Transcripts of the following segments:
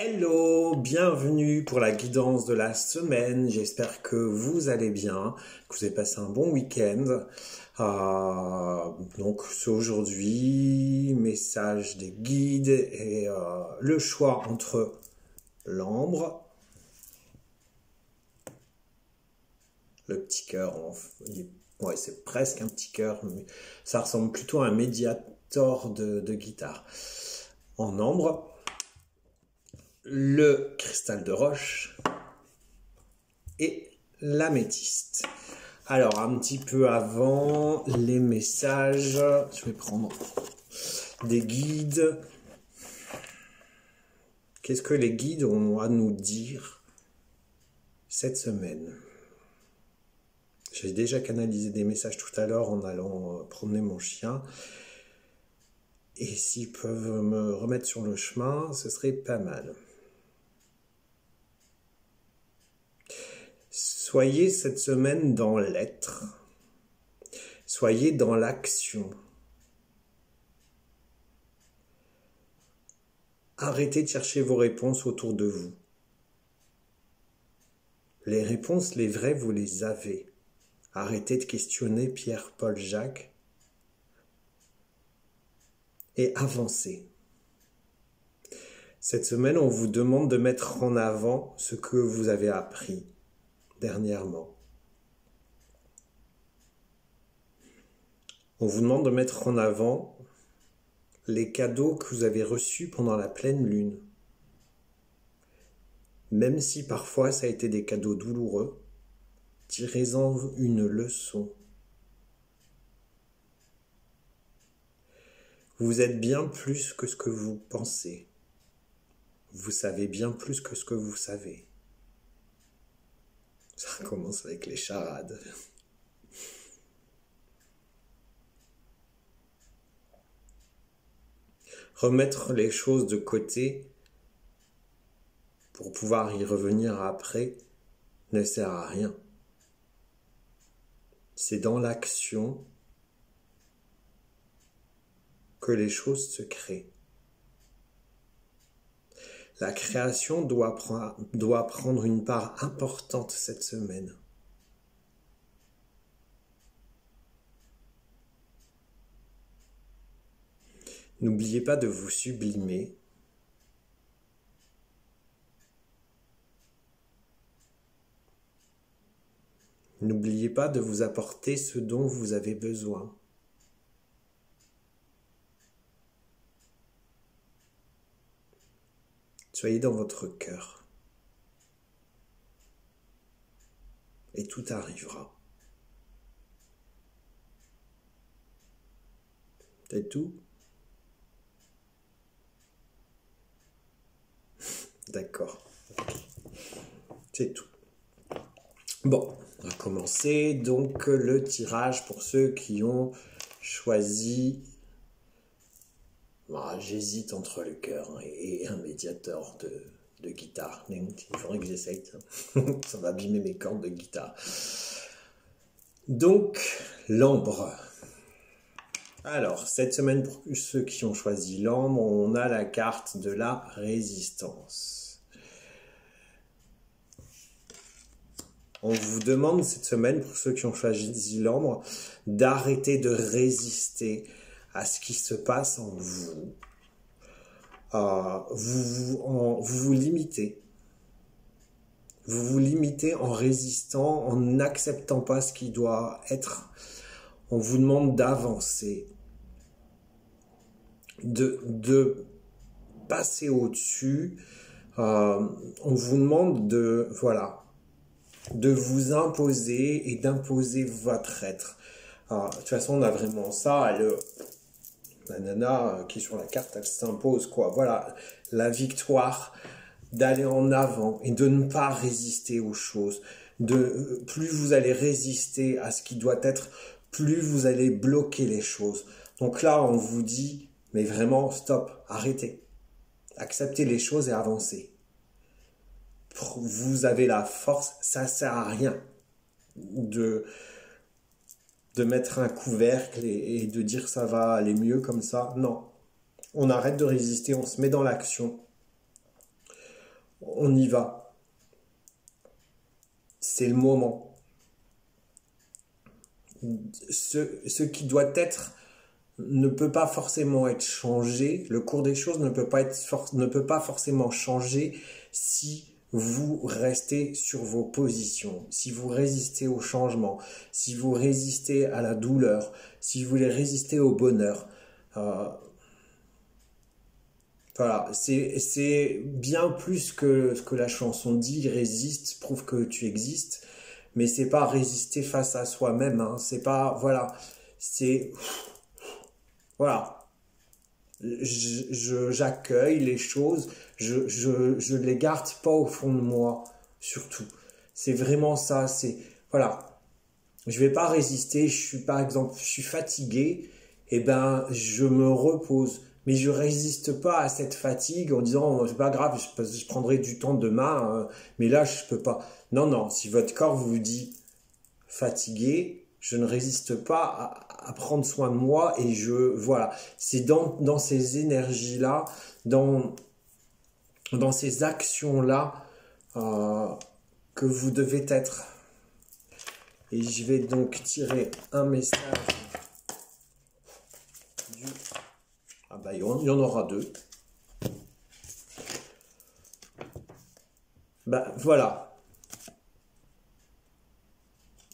Hello, bienvenue pour la guidance de la semaine. J'espère que vous allez bien, que vous avez passé un bon week-end. Donc c'est aujourd'hui, message des guides et le choix entre l'ambre, le petit cœur, ouais, c'est presque un petit cœur, mais ça ressemble plutôt à un médiator de guitare. En ambre, le cristal de roche et l'améthyste. Alors, un petit peu avant les messages, je vais prendre des guides. Qu'est-ce que les guides ont à nous dire cette semaine? J'ai déjà canalisé des messages tout à l'heure en allant promener mon chien. Et s'ils peuvent me remettre sur le chemin, ce serait pas mal. Soyez cette semaine dans l'être. Soyez dans l'action. Arrêtez de chercher vos réponses autour de vous. Les réponses, les vraies, vous les avez. Arrêtez de questionner Pierre, Paul, Jacques. Et avancez. Cette semaine, on vous demande de mettre en avant ce que vous avez appris dernièrement. On vous demande de mettre en avant les cadeaux que vous avez reçus pendant la pleine lune. Même si parfois ça a été des cadeaux douloureux, tirez-en une leçon. Vous êtes bien plus que ce que vous pensez. Vous savez bien plus que ce que vous savez. Ça commence avec les charades. Remettre les choses de côté pour pouvoir y revenir après ne sert à rien. C'est dans l'action que les choses se créent. La création doit prendre une part importante cette semaine. N'oubliez pas de vous sublimer. N'oubliez pas de vous apporter ce dont vous avez besoin. Soyez dans votre cœur. Et tout arrivera. C'est tout ? D'accord. C'est tout. Bon, on va commencer. Donc, le tirage pour ceux qui ont choisi... j'hésite entre le cœur et un médiator de guitare. Il faudrait que j'essaye. Ça va abîmer mes cordes de guitare. Donc, l'ambre. Alors, cette semaine, pour ceux qui ont choisi l'ambre, on a la carte de la résistance. On vous demande cette semaine, pour ceux qui ont choisi l'ambre, d'arrêter de résister à ce qui se passe en vous. Vous vous limitez. Vous vous limitez en résistant, en n'acceptant pas ce qui doit être. On vous demande d'avancer, de passer au-dessus. On vous demande de vous imposer et d'imposer votre être. De toute façon, on a vraiment ça. La nana qui est sur la carte, elle s'impose, quoi. Voilà, la victoire d'aller en avant et de ne pas résister aux choses. Plus vous allez résister à ce qui doit être, plus vous allez bloquer les choses. Donc là, on vous dit, mais vraiment, stop, arrêtez. Acceptez les choses et avancez. Vous avez la force, ça sert à rien de mettre un couvercle et de dire ça va aller mieux comme ça. Non, on arrête de résister, on se met dans l'action. On y va. C'est le moment. Ce qui doit être ne peut pas forcément être changé. Le cours des choses ne peut pas forcément changer si vous restez sur vos positions, si vous résistez au changement, si vous résistez à la douleur, si vous voulez résister au bonheur. Voilà, c'est bien plus que ce que la chanson dit, résiste, prouve que tu existes, mais c'est pas résister face à soi-même, hein, c'est pas, voilà, c'est, voilà, j'accueille les choses, je les garde pas au fond de moi, surtout. C'est vraiment ça, c'est, voilà, je vais pas résister, je suis par exemple, je suis fatigué, et ben je me repose. Mais je résiste pas à cette fatigue en disant c'est pas grave, je prendrai du temps demain, mais là je peux pas. Non, non, si votre corps vous dit fatigué, je ne résiste pas à prendre soin de moi et voilà. C'est dans ces énergies-là, dans ces actions-là que vous devez être. Et je vais donc tirer un message du... Ah bah, il y en aura deux. Bah voilà.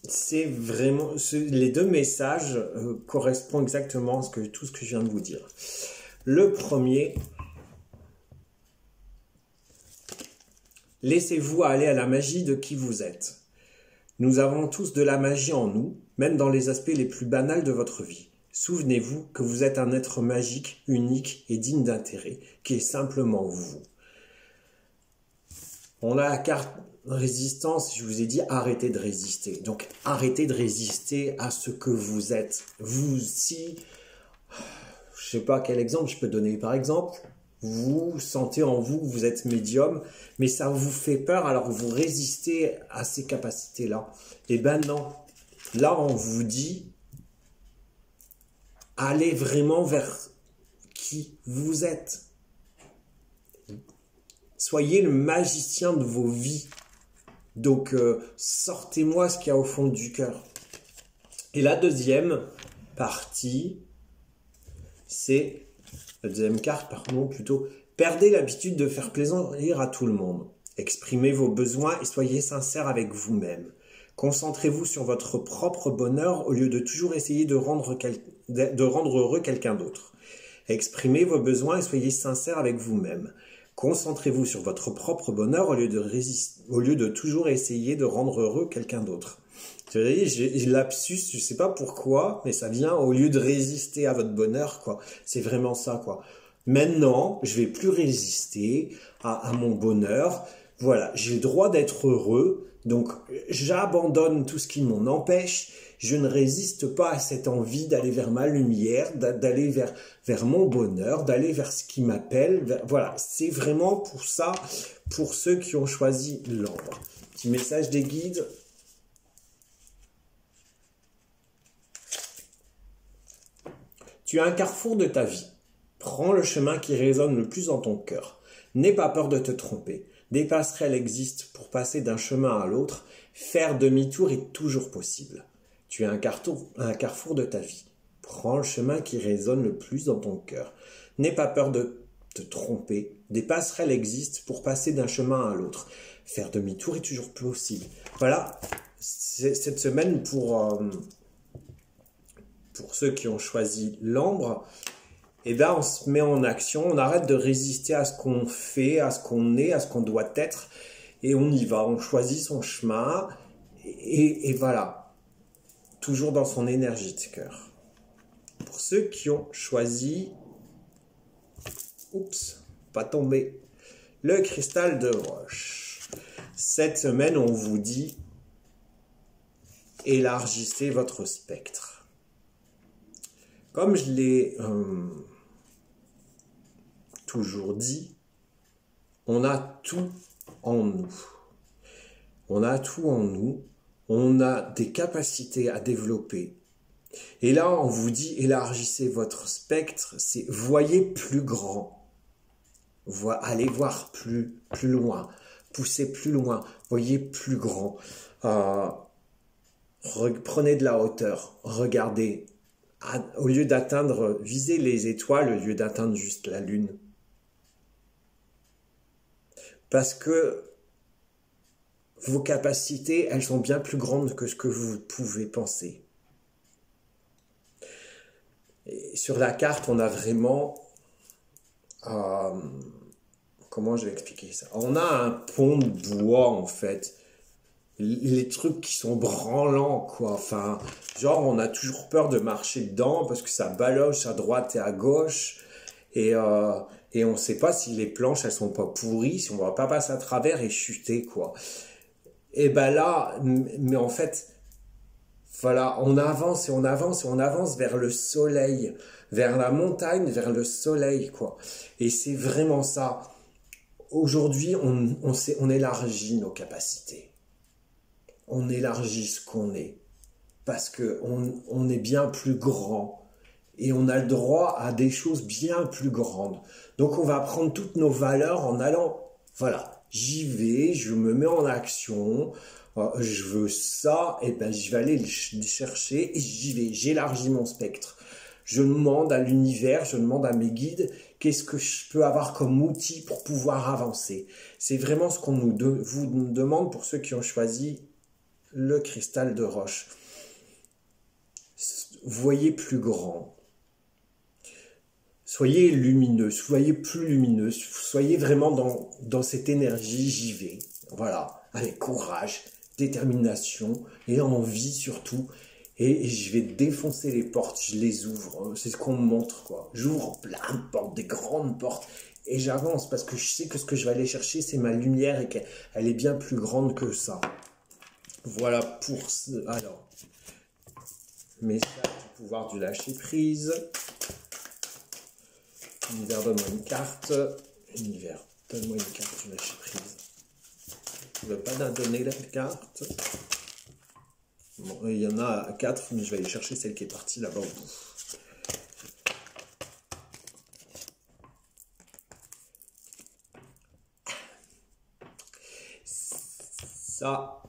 C'est vraiment... les deux messages correspondent exactement à tout ce que je viens de vous dire. Le premier... Laissez-vous aller à la magie de qui vous êtes. Nous avons tous de la magie en nous, même dans les aspects les plus banals de votre vie. Souvenez-vous que vous êtes un être magique, unique et digne d'intérêt, qui est simplement vous. On a la carte résistance, je vous ai dit arrêtez de résister. Donc arrêtez de résister à ce que vous êtes. Vous, si, je sais pas quel exemple je peux donner. Par exemple, vous sentez en vous que vous êtes médium, mais ça vous fait peur, alors vous résistez à ces capacités-là. Eh ben non. Là, on vous dit, allez vraiment vers qui vous êtes. Soyez le magicien de vos vies. Donc, sortez-moi ce qu'il y a au fond du cœur. Et la deuxième partie, c'est... La deuxième carte, pardon, plutôt. Perdez l'habitude de faire plaisir à tout le monde. Exprimez vos besoins et soyez sincère avec vous-même. Concentrez-vous sur votre propre bonheur au lieu de toujours essayer de rendre heureux quelqu'un d'autre. Exprimez vos besoins et soyez sincère avec vous-même. Concentrez-vous sur votre propre bonheur au lieu de toujours essayer de rendre heureux quelqu'un d'autre. Vous voyez, j'ai lapsus, je sais pas pourquoi, mais ça vient au lieu de résister à votre bonheur, quoi. C'est vraiment ça, quoi. Maintenant, je vais plus résister à mon bonheur. Voilà, j'ai le droit d'être heureux, donc j'abandonne tout ce qui m'en empêche. Je ne résiste pas à cette envie d'aller vers ma lumière, d'aller vers mon bonheur, d'aller vers ce qui m'appelle. Voilà, c'est vraiment pour ça, pour ceux qui ont choisi l'ambre. Petit message des guides. Tu es un carrefour de ta vie. Prends le chemin qui résonne le plus dans ton cœur. N'aie pas peur de te tromper. Des passerelles existent pour passer d'un chemin à l'autre. Faire demi-tour est toujours possible. Tu es un carrefour de ta vie. Prends le chemin qui résonne le plus dans ton cœur. N'aie pas peur de te tromper. Des passerelles existent pour passer d'un chemin à l'autre. Faire demi-tour est toujours possible. Voilà, cette semaine pour ceux qui ont choisi l'ambre, eh ben on se met en action, on arrête de résister à ce qu'on fait, à ce qu'on est, à ce qu'on doit être, et on y va, on choisit son chemin, et voilà, toujours dans son énergie de cœur. Pour ceux qui ont choisi, oups, pas tombé, le cristal de roche. Cette semaine, on vous dit, élargissez votre spectre. Comme je l'ai toujours dit, on a tout en nous. On a tout en nous. On a des capacités à développer. Et là, on vous dit, élargissez votre spectre. C'est voyez plus grand. Allez voir plus loin. poussez plus loin, voyez plus grand. Prenez de la hauteur, regardez. Au lieu d'atteindre, visez les étoiles au lieu d'atteindre juste la lune. Parce que vos capacités, elles sont bien plus grandes que ce que vous pouvez penser. Et sur la carte, on a vraiment... comment je vais expliquer ça? On a un pont de bois, en fait. Les trucs qui sont branlants, quoi. Enfin, genre, on a toujours peur de marcher dedans parce que ça baloche à droite et à gauche. Et on ne sait pas si les planches, elles sont pas pourries, si on va pas passer à travers et chuter, quoi. Et ben là, mais en fait, voilà, on avance et on avance et on avance vers le soleil, vers la montagne, vers le soleil, quoi. Et c'est vraiment ça. Aujourd'hui, on élargit nos capacités. On élargit ce qu'on est. Parce que on est bien plus grand. Et on a le droit à des choses bien plus grandes. Donc on va prendre toutes nos valeurs en allant, voilà, j'y vais, je me mets en action, je veux ça, et ben je vais aller le chercher et j'y vais, j'élargis mon spectre. Je demande à l'univers, je demande à mes guides, qu'est-ce que je peux avoir comme outil pour pouvoir avancer. C'est vraiment ce qu'on vous demande pour ceux qui ont choisi le cristal de roche. Voyez plus grand. Soyez lumineux, soyez plus lumineux, soyez vraiment dans cette énergie, j'y vais. Voilà, avec courage, détermination et envie surtout. Et je vais défoncer les portes, je les ouvre, c'est ce qu'on me montre, quoi. J'ouvre plein de portes, des grandes portes, et j'avance parce que je sais que ce que je vais aller chercher, c'est ma lumière et qu'elle est bien plus grande que ça. Voilà pour ce... Alors, message du pouvoir du lâcher-prise. Univers, donne-moi une carte. Univers, donne-moi une carte du lâcher-prise. Je ne veux pas donner la carte. Bon, il y en a 4, mais je vais aller chercher celle qui est partie là-bas au bout. Ça,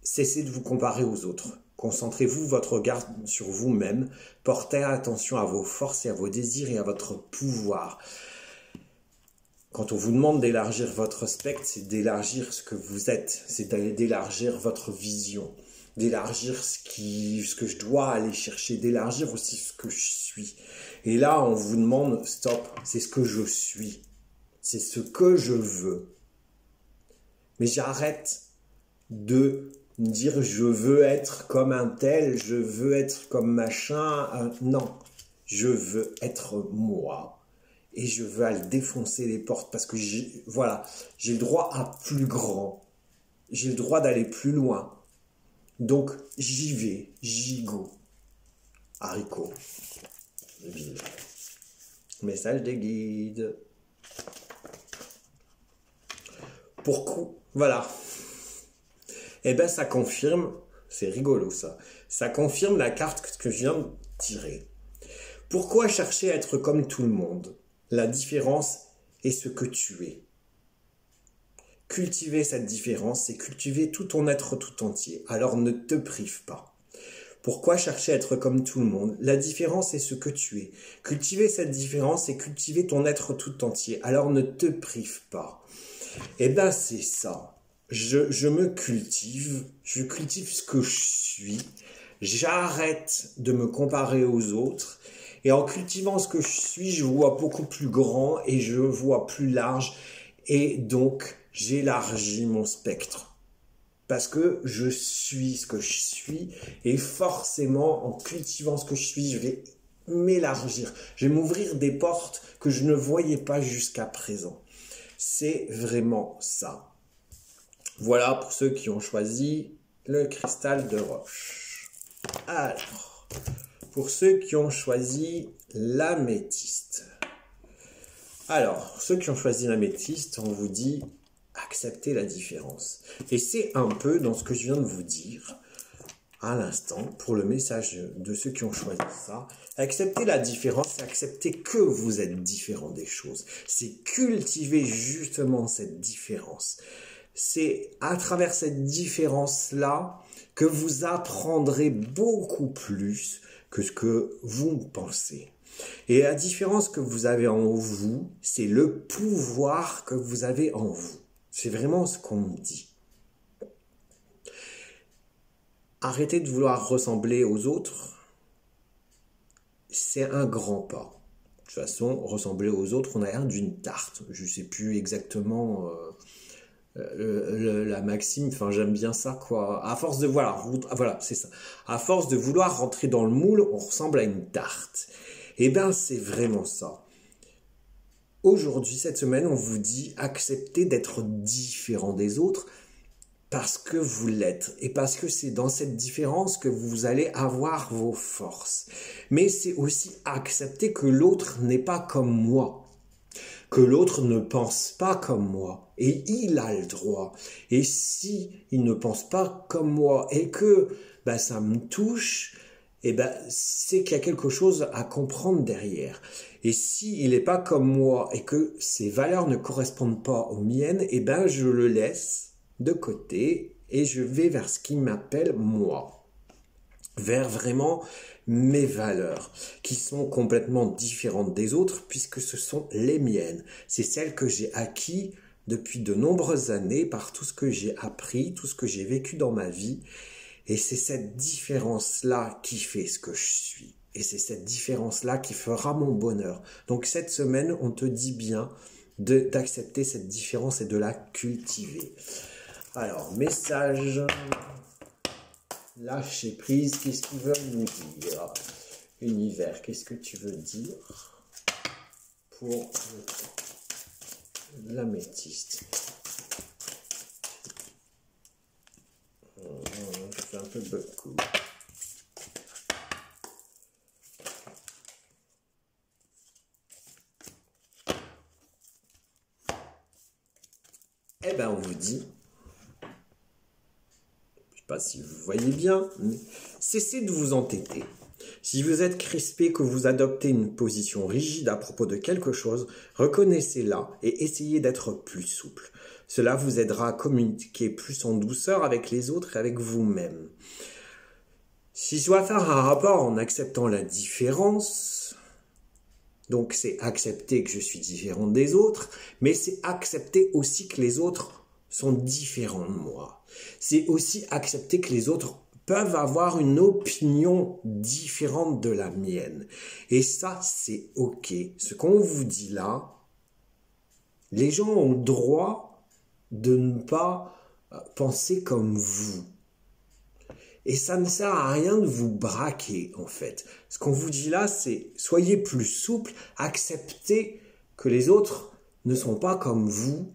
cessez de vous comparer aux autres. Concentrez-vous votre regard sur vous-même. Portez attention à vos forces et à vos désirs et à votre pouvoir. Quand on vous demande d'élargir votre spectre, c'est d'élargir ce que vous êtes. C'est d'élargir votre vision. D'élargir ce que je dois aller chercher. D'élargir aussi ce que je suis. Et là, on vous demande, stop, c'est ce que je suis. C'est ce que je veux. Mais j'arrête de me dire je veux être comme un tel, je veux être comme machin. Non, je veux être moi. Et je veux aller défoncer les portes parce que voilà, j'ai le droit à plus grand. J'ai le droit d'aller plus loin. Donc j'y vais, j'y go. Haricot. Message des guides. Pourquoi? Voilà. Eh bien, ça confirme, c'est rigolo ça, ça confirme la carte que je viens de tirer. Pourquoi chercher à être comme tout le monde? La différence est ce que tu es. Cultiver cette différence, c'est cultiver tout ton être tout entier. Alors ne te prive pas. Pourquoi chercher à être comme tout le monde? La différence est ce que tu es. Cultiver cette différence, c'est cultiver ton être tout entier. Alors ne te prive pas. Eh bien, c'est ça. Je me cultive, je cultive ce que je suis, j'arrête de me comparer aux autres, et en cultivant ce que je suis, je vois beaucoup plus grand et je vois plus large, et donc j'élargis mon spectre. Parce que je suis ce que je suis, et forcément, en cultivant ce que je suis, je vais m'élargir, je vais m'ouvrir des portes que je ne voyais pas jusqu'à présent. C'est vraiment ça. Voilà pour ceux qui ont choisi le cristal de roche. Alors, pour ceux qui ont choisi l'améthyste. Alors, ceux qui ont choisi l'améthyste, on vous dit accepter la différence. Et c'est un peu dans ce que je viens de vous dire. à l'instant pour le message de ceux qui ont choisi ça. Accepter la différence, c'est accepter que vous êtes différent des choses. C'est cultiver justement cette différence. C'est à travers cette différence-là que vous apprendrez beaucoup plus que ce que vous pensez. Et la différence que vous avez en vous, c'est le pouvoir que vous avez en vous. C'est vraiment ce qu'on me dit. Arrêtez de vouloir ressembler aux autres, c'est un grand pas. De toute façon, ressembler aux autres, on a l'air d'une tarte. Je ne sais plus exactement la maxime, enfin j'aime bien ça quoi. À force de voilà, c'est ça. À force de vouloir rentrer dans le moule, on ressemble à une tarte. Et ben c'est vraiment ça. Aujourd'hui, cette semaine, on vous dit acceptez d'être différent des autres parce que vous l'êtes et parce que c'est dans cette différence que vous allez avoir vos forces. Mais c'est aussi accepter que l'autre n'est pas comme moi, que l'autre ne pense pas comme moi et il a le droit. Et si il ne pense pas comme moi et que ça me touche, c'est qu'il y a quelque chose à comprendre derrière. Et s'il n'est pas comme moi et que ses valeurs ne correspondent pas aux miennes, je le laisse de côté et je vais vers ce qui m'appelle moi, vers vraiment mes valeurs qui sont complètement différentes des autres puisque ce sont les miennes. C'est celles que j'ai acquis depuis de nombreuses années par tout ce que j'ai appris, tout ce que j'ai vécu dans ma vie. Et c'est cette différence-là qui fait ce que je suis. Et c'est cette différence-là qui fera mon bonheur. Donc cette semaine, on te dit bien d'accepter cette différence et de la cultiver. Alors, message, lâcher prise, qu'est-ce qu'ils veulent nous dire? Univers, qu'est-ce que tu veux dire pour l'améthyste? Je fais un peu beaucoup. On vous dit, je ne sais pas si vous voyez bien, mais cessez de vous entêter. Si vous êtes crispé, que vous adoptez une position rigide à propos de quelque chose, reconnaissez-la et essayez d'être plus souple. Cela vous aidera à communiquer plus en douceur avec les autres et avec vous-même. Si je dois faire un rapport en acceptant la différence, donc c'est accepter que je suis différent des autres, mais c'est accepter aussi que les autres sont différents de moi. C'est aussi accepter que les autres peuvent avoir une opinion différente de la mienne. Et ça, c'est ok. Ce qu'on vous dit là, les gens ont le droit de ne pas penser comme vous. Et ça ne sert à rien de vous braquer, en fait. Ce qu'on vous dit là, c'est soyez plus souple, acceptez que les autres ne sont pas comme vous,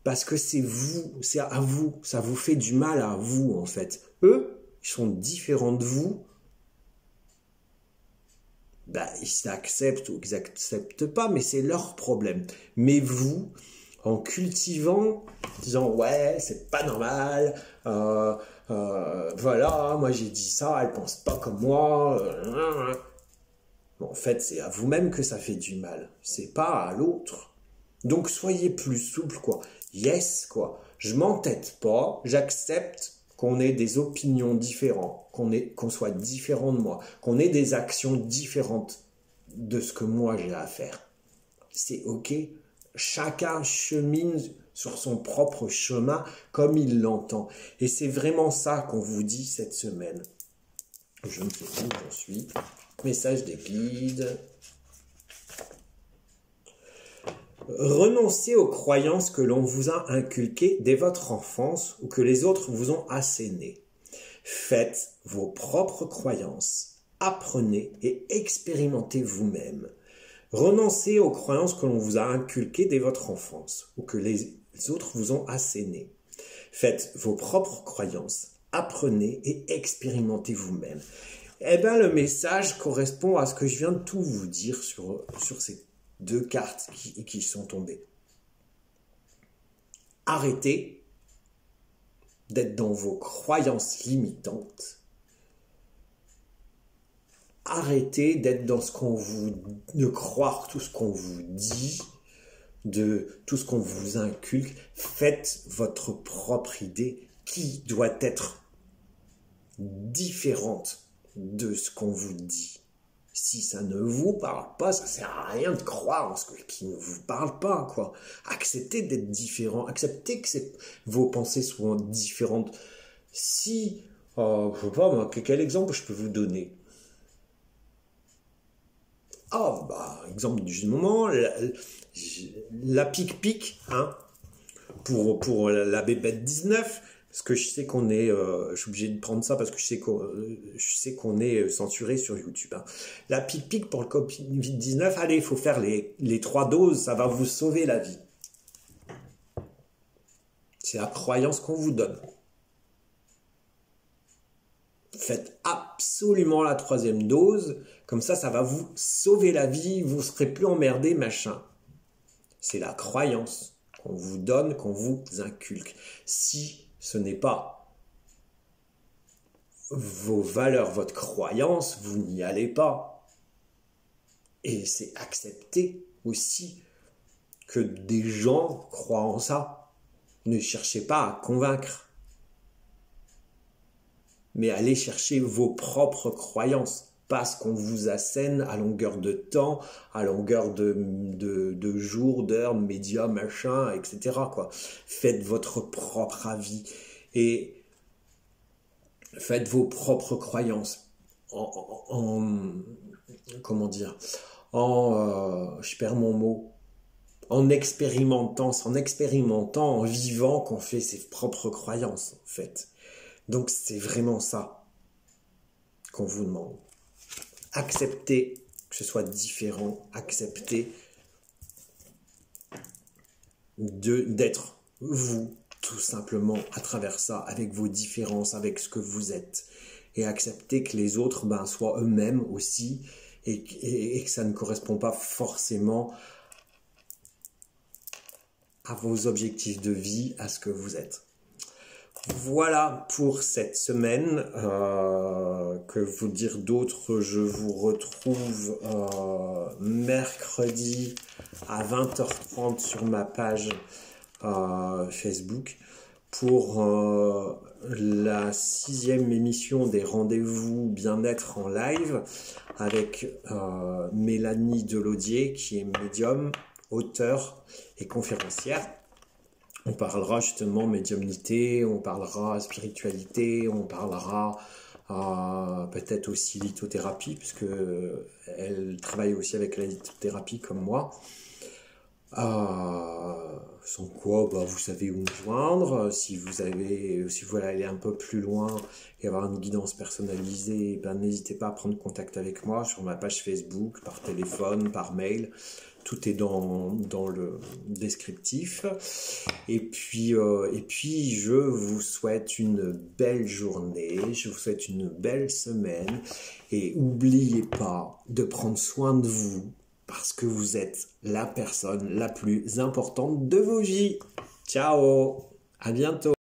parce que c'est vous, c'est à vous, ça vous fait du mal à vous, en fait. Eux, ils sont différents de vous, ils s'acceptent ou ils n'acceptent pas, mais c'est leur problème. Mais vous, en cultivant, disant ouais, c'est pas normal, voilà, moi j'ai dit ça, elle pense pas comme moi. En fait, c'est à vous-même que ça fait du mal, c'est pas à l'autre. Donc soyez plus souple, quoi. Yes, quoi. Je m'entête pas, j'accepte qu'on ait des opinions différentes, qu'on soit différent de moi, qu'on ait des actions différentes de ce que moi j'ai à faire. C'est ok. Chacun chemine sur son propre chemin comme il l'entend. Et c'est vraiment ça qu'on vous dit cette semaine. Je ne sais plus où j'en suis. Message des guides. Renoncez aux croyances que l'on vous a inculquées dès votre enfance ou que les autres vous ont assénées. Faites vos propres croyances. Apprenez et expérimentez vous-même. Renoncez aux croyances que l'on vous a inculquées dès votre enfance ou que les autres vous ont assénées. Faites vos propres croyances. Apprenez et expérimentez vous-même. Le message correspond à ce que je viens de tout vous dire sur ces deux cartes qui sont tombées. Arrêtez d'être dans vos croyances limitantes arrêtez d'être dans de croire tout ce qu'on vous dit, de tout ce qu'on vous inculque. Faites votre propre idée qui doit être différente de ce qu'on vous dit. Si ça ne vous parle pas, ça sert à rien de croire en ce qui ne vous parle pas, quoi. Acceptez d'être différent, acceptez que vos pensées soient différentes. Si, je sais pas, quel exemple je peux vous donner? Exemple du moment, la pique-pique, hein, pour la bébête 19, parce que je sais qu'on est, je suis obligé de prendre ça parce que je sais qu'on est censuré sur YouTube. Hein. La pique-pique pour le Covid-19, allez, il faut faire les 3 doses, ça va vous sauver la vie. C'est la croyance qu'on vous donne. Faites absolument la 3e dose, comme ça va vous sauver la vie, vous ne serez plus emmerdé, machin. C'est la croyance qu'on vous donne, qu'on vous inculque. Si ce n'est pas vos valeurs, votre croyance, vous n'y allez pas. Et c'est accepter aussi que des gens croient en ça. Ne cherchez pas à convaincre, mais allez chercher vos propres croyances. Pas ce qu'on vous assène à longueur de temps, à longueur de jours, d'heures, de médias, machin, etc. quoi. Faites votre propre avis et faites vos propres croyances. Comment dire, je perds mon mot. En expérimentant, en vivant qu'on fait ses propres croyances, en fait. Donc c'est vraiment ça qu'on vous demande. Acceptez que ce soit différent, acceptez d'être vous, tout simplement, à travers ça, avec vos différences, avec ce que vous êtes. Et acceptez que les autres soient eux-mêmes aussi, et que ça ne correspond pas forcément à vos objectifs de vie, à ce que vous êtes. Voilà pour cette semaine. Que vous dire d'autre? Je vous retrouve mercredi à 20h30 sur ma page Facebook pour la 6e émission des rendez-vous bien-être en live avec Mélanie Delaudier qui est médium, auteure et conférencière. On parlera justement médiumnité, on parlera spiritualité, on parlera peut-être aussi lithothérapie, puisque elle travaille aussi avec la lithothérapie comme moi. Sans quoi, vous savez où me joindre. Si vous voulez aller un peu plus loin et avoir une guidance personnalisée, n'hésitez pas à prendre contact avec moi sur ma page Facebook, par téléphone, par mail. Tout est dans le descriptif. Et puis, je vous souhaite une belle journée, je vous souhaite une belle semaine. Et n'oubliez pas de prendre soin de vous, parce que vous êtes la personne la plus importante de vos vies. Ciao, à bientôt.